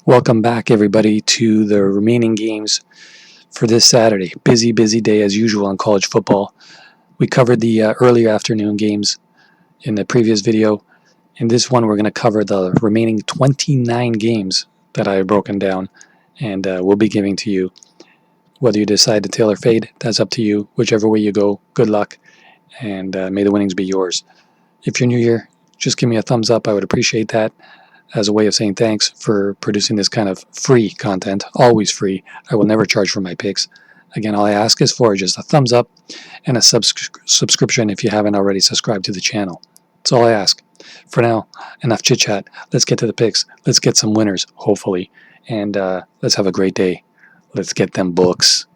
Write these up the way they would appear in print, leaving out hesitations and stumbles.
Welcome back, everybody, to the remaining games for this Saturday. Busy day as usual in college football. We covered the earlier afternoon games in the previous video. In this one, we're going to cover the remaining 29 games that I have broken down, and we'll be giving to you. Whether you decide to tail or fade, that's up to you. Whichever way you go, good luck, and may the winnings be yours. If you're new here, just give me a thumbs up. I would appreciate that, as a way of saying thanks for producing this kind of free content, always free. I will never charge for my picks. Again, all I ask is for just a thumbs up and a subscription if you haven't already subscribed to the channel. That's all I ask. For now, enough chit chat. Let's get to the picks. Let's get some winners, hopefully, and let's have a great day. Let's get them books.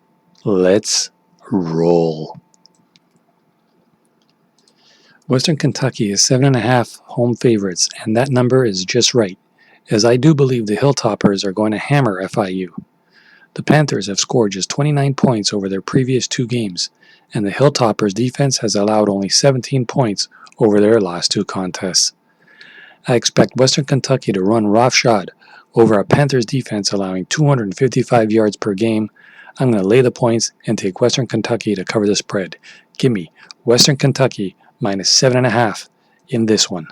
Let's roll. Western Kentucky is 7.5 home favorites, and that number is just right, as I do believe the Hilltoppers are going to hammer FIU. The Panthers have scored just 29 points over their previous 2 games, and the Hilltoppers' defense has allowed only 17 points over their last 2 contests. I expect Western Kentucky to run roughshod over a Panthers defense allowing 255 yards per game. I'm going to lay the points and take Western Kentucky to cover the spread. Give me Western Kentucky minus 7.5 in this one.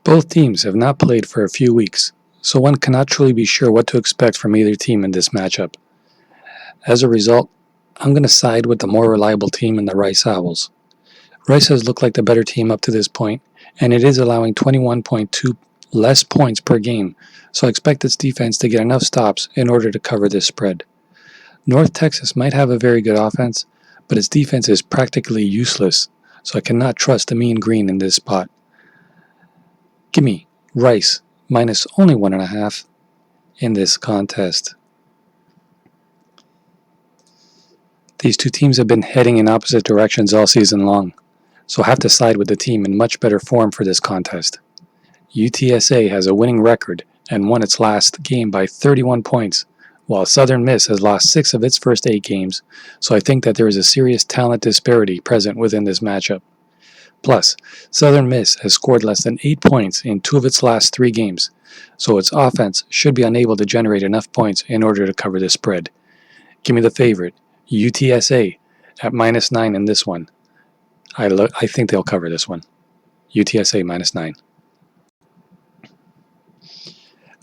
Both teams have not played for a few weeks, so one cannot truly be sure what to expect from either team in this matchup. As a result, I'm going to side with the more reliable team in the Rice Owls. Rice has looked like the better team up to this point, and it is allowing 21.2 less points per game, so I expect its defense to get enough stops in order to cover this spread. North Texas might have a very good offense, but its defense is practically useless, so I cannot trust the Mean Green in this spot. Give me Rice minus only 1.5 in this contest. These two teams have been heading in opposite directions all season long, so I have to side with the team in much better form for this contest. UTSA has a winning record and won its last game by 31 points, while Southern Miss has lost 6 of its first 8 games, so I think that there is a serious talent disparity present within this matchup. Plus, Southern Miss has scored less than 8 points in 2 of its last 3 games, so its offense should be unable to generate enough points in order to cover this spread. Give me the favorite, UTSA, at minus 9 in this one. I think they'll cover this one. UTSA minus 9.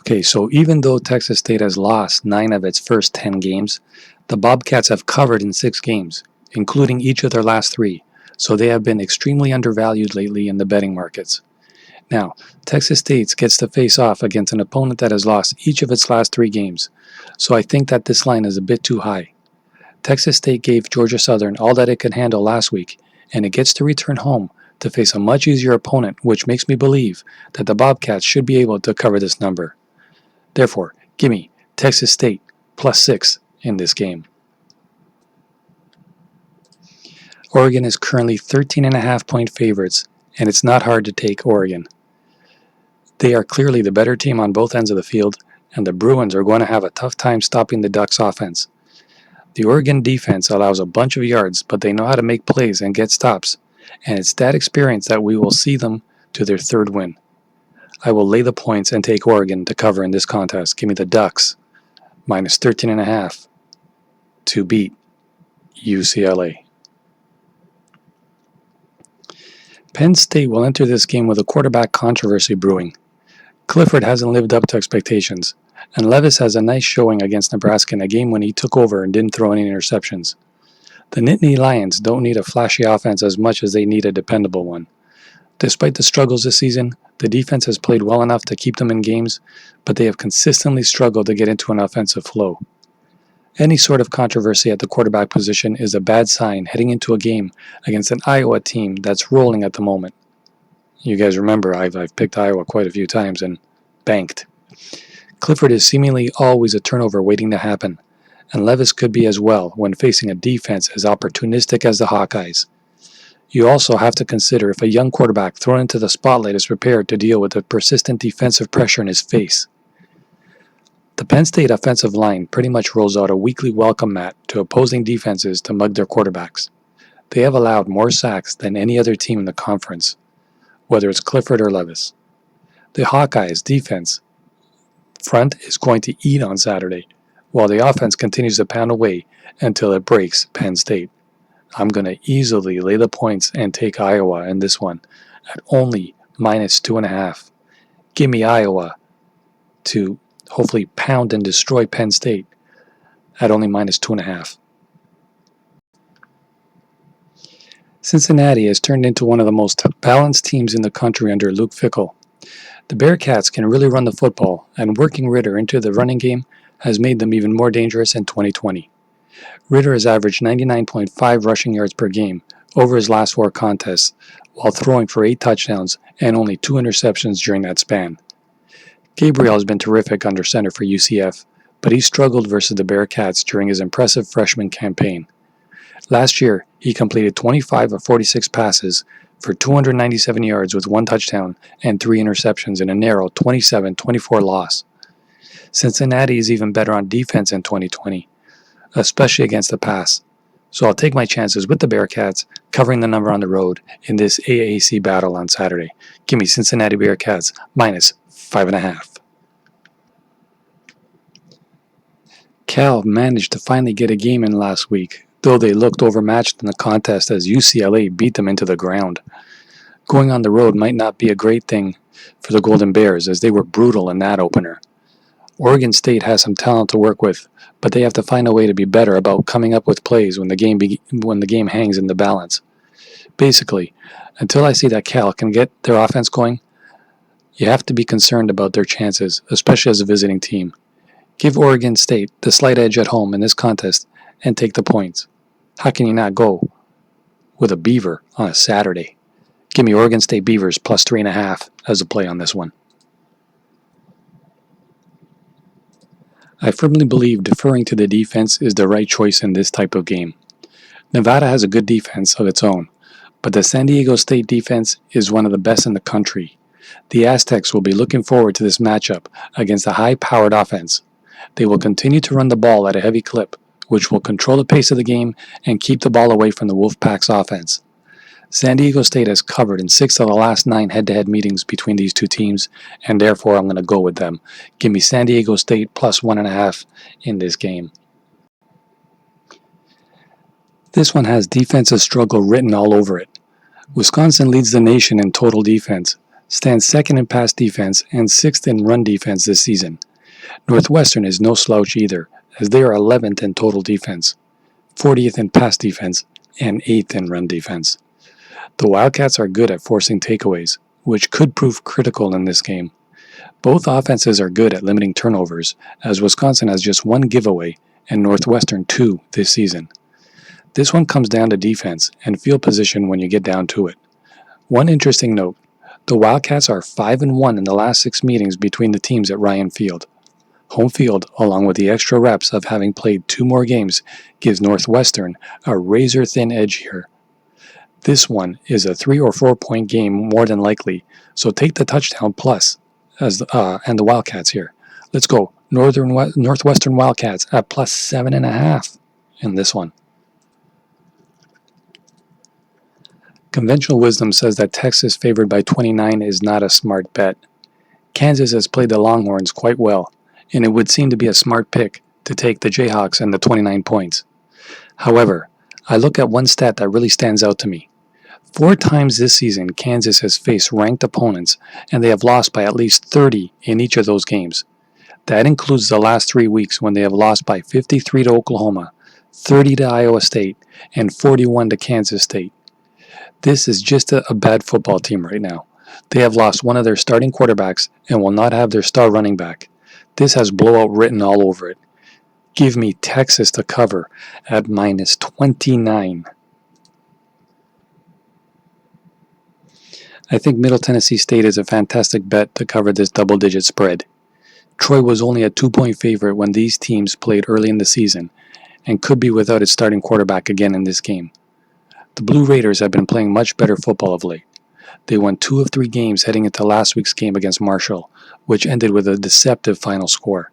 Okay, so even though Texas State has lost 9 of its first 10 games, the Bobcats have covered in 6 games, including each of their last 3, so they have been extremely undervalued lately in the betting markets. Now, Texas State gets to face off against an opponent that has lost each of its last 3 games, so I think that this line is a bit too high. Texas State gave Georgia Southern all that it could handle last week, and it gets to return home to face a much easier opponent, which makes me believe that the Bobcats should be able to cover this number. Therefore, give me Texas State plus 6 in this game. Oregon is currently 13.5-point favorites, and it's not hard to take Oregon. They are clearly the better team on both ends of the field, and the Bruins are going to have a tough time stopping the Ducks' offense. The Oregon defense allows a bunch of yards, but they know how to make plays and get stops, and it's that experience that we will see them to their 3rd win. I will lay the points and take Oregon to cover in this contest. Give me the Ducks minus 13.5 to beat UCLA. Penn State will enter this game with a quarterback controversy brewing. Clifford hasn't lived up to expectations, and Levis has a nice showing against Nebraska in a game when he took over and didn't throw any interceptions. The Nittany Lions don't need a flashy offense as much as they need a dependable one. Despite the struggles this season, the defense has played well enough to keep them in games, but they have consistently struggled to get into an offensive flow. Any sort of controversy at the quarterback position is a bad sign heading into a game against an Iowa team that's rolling at the moment. You guys remember I've picked Iowa quite a few times and banked. Clifford is seemingly always a turnover waiting to happen, and Levis could be as well when facing a defense as opportunistic as the Hawkeyes. You also have to consider if a young quarterback thrown into the spotlight is prepared to deal with the persistent defensive pressure in his face. The Penn State offensive line pretty much rolls out a weekly welcome mat to opposing defenses to mug their quarterbacks. They have allowed more sacks than any other team in the conference, whether it's Clifford or Levis. The Hawkeyes' defense front is going to eat on Saturday, while the offense continues to pound away until it breaks Penn State. I'm going to easily lay the points and take Iowa in this one at only -2.5. Give me Iowa to hopefully pound and destroy Penn State at only -2.5. Cincinnati has turned into one of the most balanced teams in the country under Luke Fickell. The Bearcats can really run the football, and working Ritter into the running game has made them even more dangerous in 2020. Ritter has averaged 99.5 rushing yards per game over his last 4 contests, while throwing for 8 touchdowns and only 2 interceptions during that span. Gabriel has been terrific under center for UCF, but he struggled versus the Bearcats during his impressive freshman campaign. Last year, he completed 25 of 46 passes for 297 yards with 1 touchdown and 3 interceptions in a narrow 27-24 loss. Cincinnati is even better on defense in 2020, especially against the pass. So I'll take my chances with the Bearcats covering the number on the road in this AAC battle on Saturday. Give me Cincinnati Bearcats -5.5. Cal managed to finally get a game in last week, though they looked overmatched in the contest as UCLA beat them into the ground. Going on the road might not be a great thing for the Golden Bears, as they were brutal in that opener. Oregon State has some talent to work with, but they have to find a way to be better about coming up with plays when the game hangs in the balance. Basically, until I see that Cal can get their offense going, you have to be concerned about their chances, especially as a visiting team. Give Oregon State the slight edge at home in this contest and take the points. How can you not go with a Beaver on a Saturday? Give me Oregon State Beavers +3.5 as a play on this one. I firmly believe deferring to the defense is the right choice in this type of game. Nevada has a good defense of its own, but the San Diego State defense is one of the best in the country. The Aztecs will be looking forward to this matchup against a high-powered offense. They will continue to run the ball at a heavy clip, which will control the pace of the game and keep the ball away from the Wolfpack's offense. San Diego State has covered in 6 of the last 9 head-to-head meetings between these two teams, and therefore I'm going to go with them. Give me San Diego State +1.5 in this game. This one has defensive struggle written all over it. Wisconsin leads the nation in total defense, stands second in pass defense, and 6th in run defense this season. Northwestern is no slouch either, as they are 11th in total defense, 40th in pass defense, and 8th in run defense. The Wildcats are good at forcing takeaways, which could prove critical in this game. Both offenses are good at limiting turnovers, as Wisconsin has just 1 giveaway and Northwestern 2 this season. This one comes down to defense and field position when you get down to it. One interesting note, the Wildcats are 5-1 in the last 6 meetings between the teams at Ryan Field. Home field, along with the extra reps of having played 2 more games, gives Northwestern a razor-thin edge here. This one is a 3 or 4 point game more than likely, so take the touchdown plus and the Wildcats here. Let's go Northwestern Wildcats at +7.5 in this one. Conventional wisdom says that Texas favored by 29 is not a smart bet. Kansas has played the Longhorns quite well, and it would seem to be a smart pick to take the Jayhawks and the 29 points. However, I look at one stat that really stands out to me. 4 times this season, Kansas has faced ranked opponents, and they have lost by at least 30 in each of those games. That includes the last 3 weeks when they have lost by 53 to Oklahoma, 30 to Iowa State, and 41 to Kansas State. This is just a bad football team right now. They have lost one of their starting quarterbacks and will not have their star running back. This has blowout written all over it. Give me Texas to cover at -29. I think Middle Tennessee State is a fantastic bet to cover this double-digit spread. Troy was only a 2-point favorite when these teams played early in the season and could be without its starting quarterback again in this game. The Blue Raiders have been playing much better football of late. They won 2 of 3 games heading into last week's game against Marshall, which ended with a deceptive final score.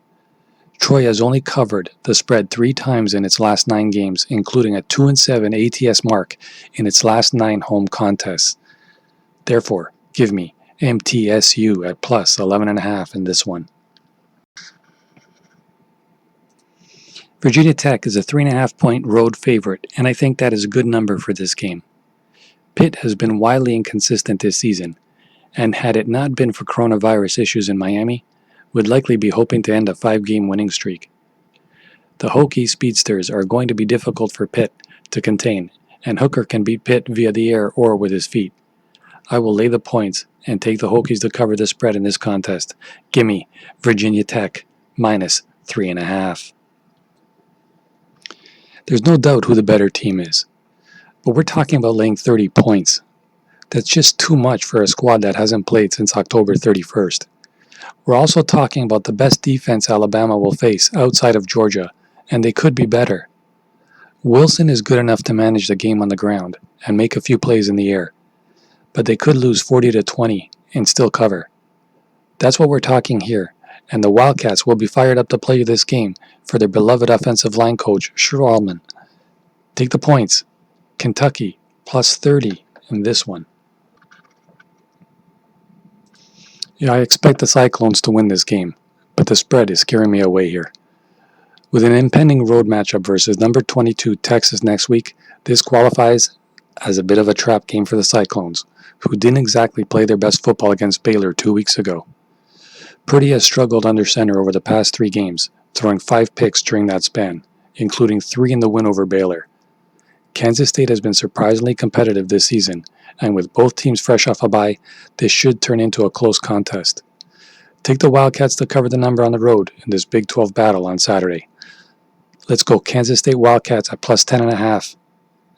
Troy has only covered the spread 3 times in its last 9 games, including a 2-7 ATS mark in its last 9 home contests. Therefore, give me MTSU at plus 11.5 in this one. Virginia Tech is a 3.5-point road favorite, and I think that is a good number for this game. Pitt has been wildly inconsistent this season, and had it not been for coronavirus issues in Miami, would likely be hoping to end a 5-game winning streak. The Hokie speedsters are going to be difficult for Pitt to contain, and Hooker can beat Pitt via the air or with his feet. I will lay the points and take the Hokies to cover the spread in this contest. Gimme Virginia Tech minus 3.5. There's no doubt who the better team is, but we're talking about laying 30 points. That's just too much for a squad that hasn't played since October 31st. We're also talking about the best defense Alabama will face outside of Georgia, and they could be better. Wilson is good enough to manage the game on the ground and make a few plays in the air, but they could lose 40-20 and still cover. That's what we're talking here, and the Wildcats will be fired up to play this game for their beloved offensive line coach, Schwalman. Take the points. Kentucky plus 30 in this one. Yeah, I expect the Cyclones to win this game, but the spread is scaring me away here. With an impending road matchup versus number 22 Texas next week, this qualifies as a bit of a trap game for the Cyclones, who didn't exactly play their best football against Baylor 2 weeks ago. Purdy has struggled under center over the past 3 games, throwing 5 picks during that span, including 3 in the win over Baylor. Kansas State has been surprisingly competitive this season, and with both teams fresh off a bye, this should turn into a close contest. Take the Wildcats to cover the number on the road in this Big 12 battle on Saturday. Let's go Kansas State Wildcats at plus 10.5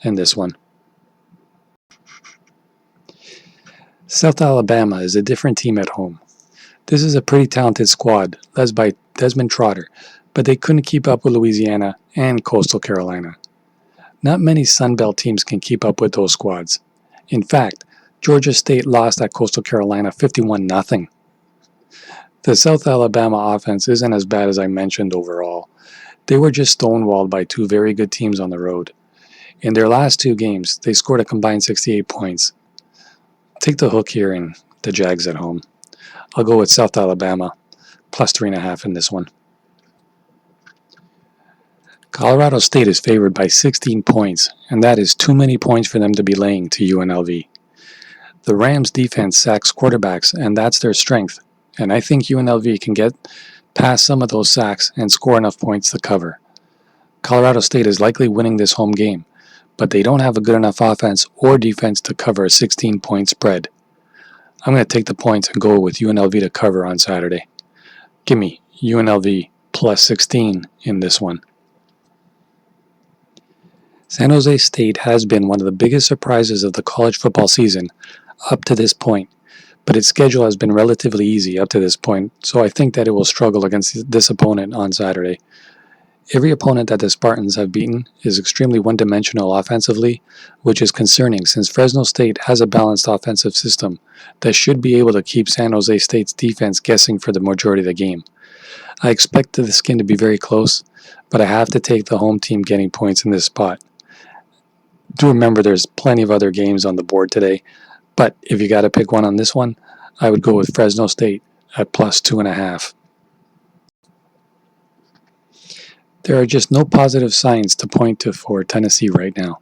in this one. South Alabama is a different team at home. This is a pretty talented squad, led by Desmond Trotter, but they couldn't keep up with Louisiana and Coastal Carolina. Not many Sun Belt teams can keep up with those squads. In fact, Georgia State lost at Coastal Carolina 51-0. The South Alabama offense isn't as bad as I mentioned overall. They were just stonewalled by 2 very good teams on the road. In their last 2 games, they scored a combined 68 points. Take the hook here in the Jags at home. I'll go with South Alabama, plus 3.5 in this one. Colorado State is favored by 16 points, and that is too many points for them to be laying to UNLV. The Rams' defense sacks quarterbacks, and that's their strength, and I think UNLV can get past some of those sacks and score enough points to cover. Colorado State is likely winning this home game, but they don't have a good enough offense or defense to cover a 16-point spread. I'm going to take the points and go with UNLV to cover on Saturday. Give me UNLV plus 16 in this one. San Jose State has been one of the biggest surprises of the college football season up to this point, but its schedule has been relatively easy up to this point, so I think that it will struggle against this opponent on Saturday. Every opponent that the Spartans have beaten is extremely one-dimensional offensively, which is concerning since Fresno State has a balanced offensive system that should be able to keep San Jose State's defense guessing for the majority of the game. I expect this game to be very close, but I have to take the home team getting points in this spot. Do remember there's plenty of other games on the board today, but if you got to pick one on this one, I would go with Fresno State at plus 2.5. There are just no positive signs to point to for Tennessee right now.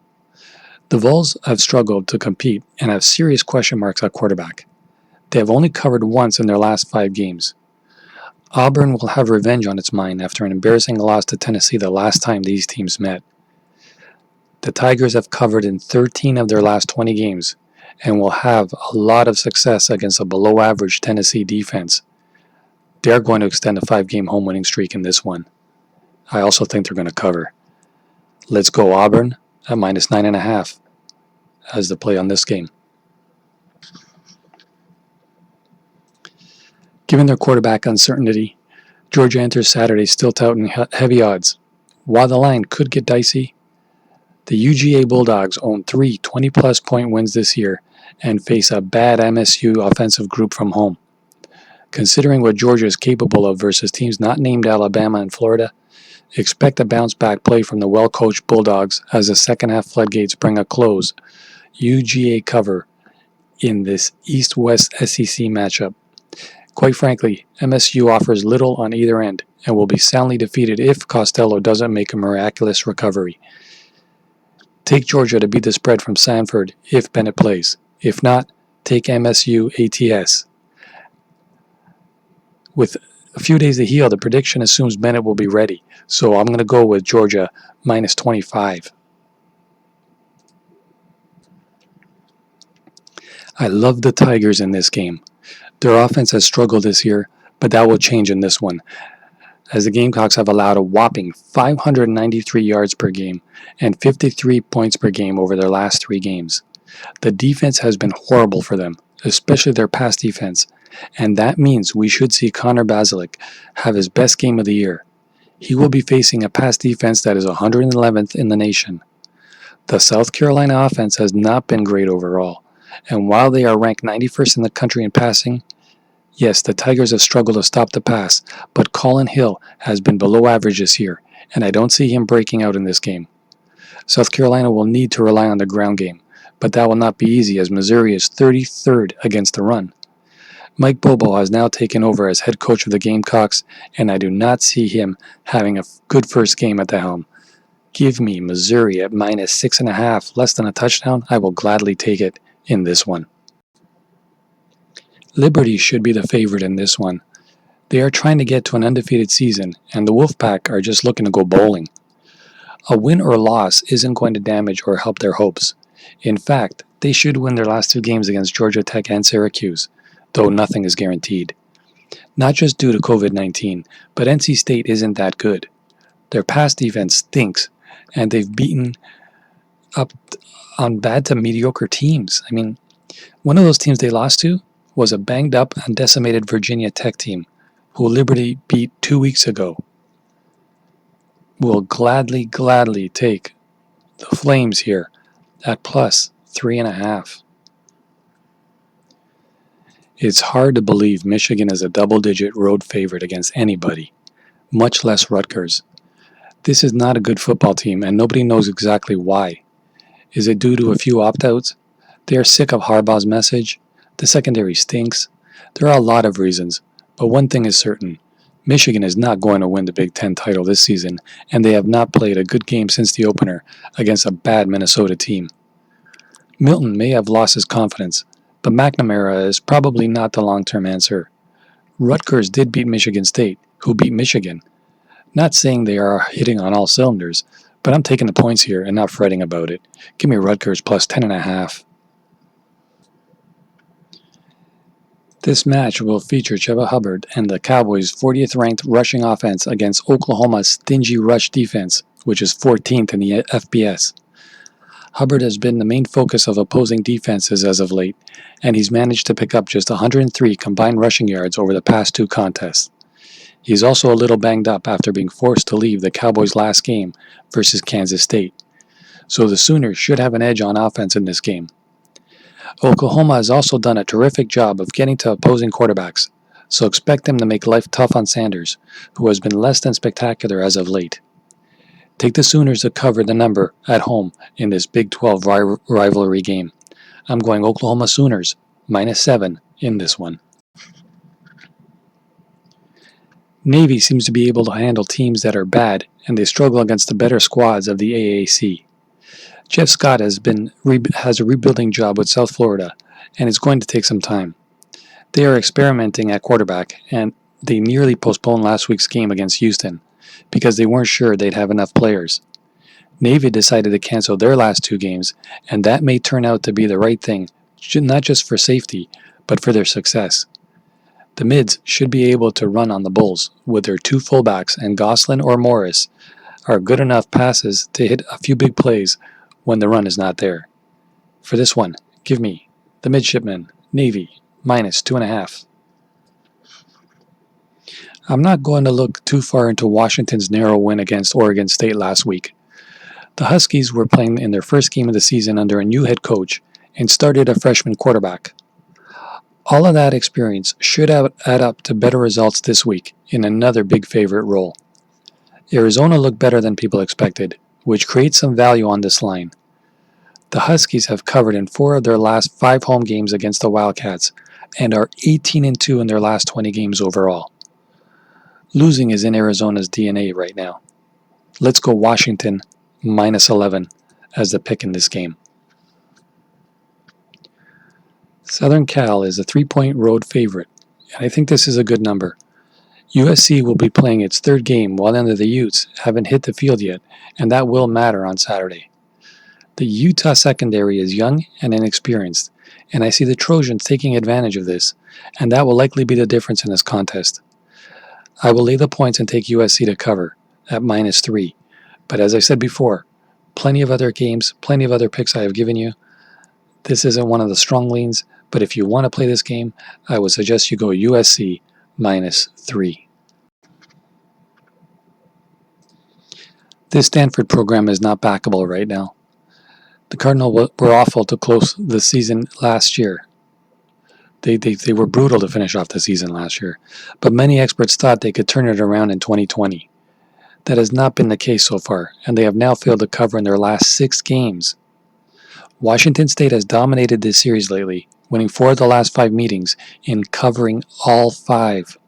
The Vols have struggled to compete and have serious question marks at quarterback. They have only covered once in their last 5 games. Auburn will have revenge on its mind after an embarrassing loss to Tennessee the last time these teams met. The Tigers have covered in 13 of their last 20 games and will have a lot of success against a below-average Tennessee defense. They're going to extend a 5-game home winning streak in this one. I also think they're going to cover. Let's go Auburn at minus 9.5 as the play on this game. Given their quarterback uncertainty, Georgia enters Saturday still touting heavy odds. While the line could get dicey, the UGA Bulldogs own 3 20-plus point wins this year and face a bad MSU offensive group from home. Considering what Georgia is capable of versus teams not named Alabama and Florida, expect a bounce-back play from the well-coached Bulldogs as the second-half floodgates bring a close. UGA cover in this East-West SEC matchup. Quite frankly, MSU offers little on either end and will be soundly defeated if Costello doesn't make a miraculous recovery. Take Georgia to beat the spread from Sanford if Bennett plays. If not, take MSU ATS. With a few days to heal, the prediction assumes Bennett will be ready, so I'm going to go with Georgia minus 25. I love the Tigers in this game. Their offense has struggled this year, but that will change in this one, as the Gamecocks have allowed a whopping 593 yards per game and 53 points per game over their last 3 games. The defense has been horrible for them, especially their pass defense, and that means we should see Connor Bazelak have his best game of the year. He will be facing a pass defense that is 111th in the nation. The South Carolina offense has not been great overall, and while they are ranked 91st in the country in passing, yes, the Tigers have struggled to stop the pass, but Colin Hill has been below average this year, and I don't see him breaking out in this game. South Carolina will need to rely on the ground game, but that will not be easy as Missouri is 33rd against the run. Mike Bobo has now taken over as head coach of the Gamecocks, and I do not see him having a good first game at the helm. Give me Missouri at minus 6.5, less than a touchdown. I will gladly take it in this one. Liberty should be the favorite in this one. They are trying to get to an undefeated season, and the Wolfpack are just looking to go bowling. A win or loss isn't going to damage or help their hopes. In fact, they should win their last 2 games against Georgia Tech and Syracuse, though nothing is guaranteed. Not just due to COVID-19, but NC State isn't that good. Their pass defense stinks, and they've beaten up on bad to mediocre teams. I mean, one of those teams they lost to was a banged up and decimated Virginia Tech team, who Liberty beat 2 weeks ago. We'll gladly take the Flames here at plus 3.5. It's hard to believe Michigan is a double-digit road favorite against anybody, much less Rutgers. This is not a good football team, and nobody knows exactly why. Is it due to a few opt-outs? They are sick of Harbaugh's message. The secondary stinks. There are a lot of reasons, but one thing is certain. Michigan is not going to win the Big Ten title this season, and they have not played a good game since the opener against a bad Minnesota team. Milton may have lost his confidence, but McNamara is probably not the long-term answer. Rutgers did beat Michigan State, who beat Michigan. Not saying they are hitting on all cylinders, but I'm taking the points here and not fretting about it. Give me Rutgers plus 10.5. This match will feature Chuba Hubbard and the Cowboys' 40th ranked rushing offense against Oklahoma's stingy rush defense, which is 14th in the FBS. Hubbard has been the main focus of opposing defenses as of late, and he's managed to pick up just 103 combined rushing yards over the past 2 contests. He's also a little banged up after being forced to leave the Cowboys' last game versus Kansas State, so the Sooners should have an edge on offense in this game. Oklahoma has also done a terrific job of getting to opposing quarterbacks, so expect them to make life tough on Sanders, who has been less than spectacular as of late. Take the Sooners to cover the number at home in this Big 12 rivalry game. I'm going Oklahoma Sooners, minus 7 in this one. Navy seems to be able to handle teams that are bad, and they struggle against the better squads of the AAC. Jeff Scott has a rebuilding job with South Florida, and it's going to take some time. They are experimenting at quarterback, and they nearly postponed last week's game against Houston because they weren't sure they'd have enough players. Navy decided to cancel their last 2 games, and that may turn out to be the right thing, not just for safety, but for their success. The Mids should be able to run on the Bulls with their 2 fullbacks, and Gosselin or Morris are good enough passes to hit a few big plays when the run is not there. For this one, give me the Midshipmen, Navy, minus 2.5. I'm not going to look too far into Washington's narrow win against Oregon State last week. The Huskies were playing in their first game of the season under a new head coach and started a freshman quarterback. All of that experience should add up to better results this week in another big favorite role. Arizona looked better than people expected, which creates some value on this line. The Huskies have covered in 4 of their last 5 home games against the Wildcats and are 18-2 in their last 20 games overall. Losing is in Arizona's DNA right now. Let's go Washington -11 as the pick in this game. Southern Cal is a 3-point road favorite, and I think this is a good number. USC will be playing its 3rd game while none of the Utes haven't hit the field yet, and that will matter on Saturday. The Utah secondary is young and inexperienced, and I see the Trojans taking advantage of this, and that will likely be the difference in this contest. I will lay the points and take USC to cover at -3, but as I said before, plenty of other games, plenty of other picks I have given you. This isn't one of the strong leans, but if you want to play this game, I would suggest you go USC -3. This Stanford program is not backable right now. The Cardinals were awful to close the season last year. They were brutal to finish off the season last year, but many experts thought they could turn it around in 2020. That has not been the case so far, and they have now failed to cover in their last 6 games. Washington State has dominated this series lately, winning 4 of the last 5 meetings and covering all 5.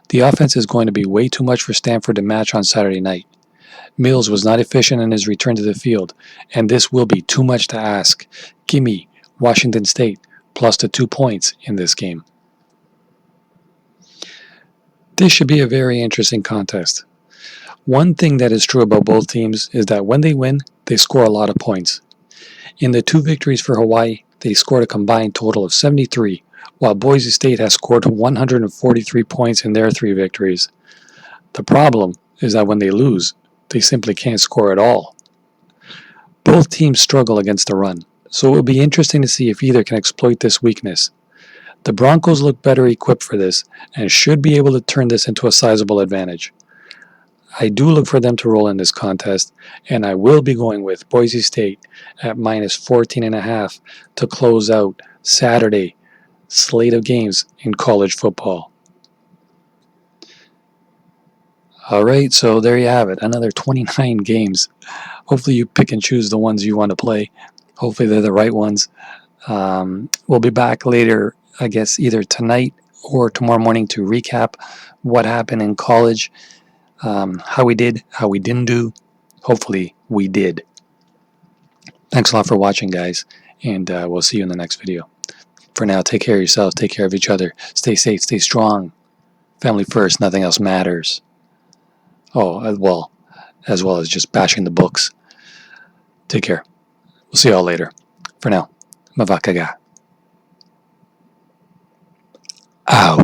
The offense is going to be way too much for Stanford to match on Saturday night. Mills was not efficient in his return to the field, and this will be too much to ask. Give me Washington State plus the 2 points in this game. This should be a very interesting contest. One thing that is true about both teams is that when they win, they score a lot of points. In the 2 victories for Hawaii, they scored a combined total of 73, while Boise State has scored 143 points in their 3 victories. The problem is that when they lose, they simply can't score at all. Both teams struggle against the run, so it will be interesting to see if either can exploit this weakness. The Broncos look better equipped for this and should be able to turn this into a sizable advantage. I do look for them to roll in this contest, and I will be going with Boise State at -14.5 to close out Saturday slate of games in college football. All right, so there you have it, another 29 games. Hopefully you pick and choose the ones you want to play. Hopefully they're the right ones. We'll be back later, I guess, either tonight or tomorrow morning to recap what happened in college, how we did, how we didn't do. Hopefully we did. Thanks a lot for watching, guys, and we'll see you in the next video. For now, take care of yourselves, take care of each other, stay safe, stay strong. Family first, nothing else matters. Oh, as well as just bashing the books. Take care. We'll see y'all later. For now, mavakaga. Out.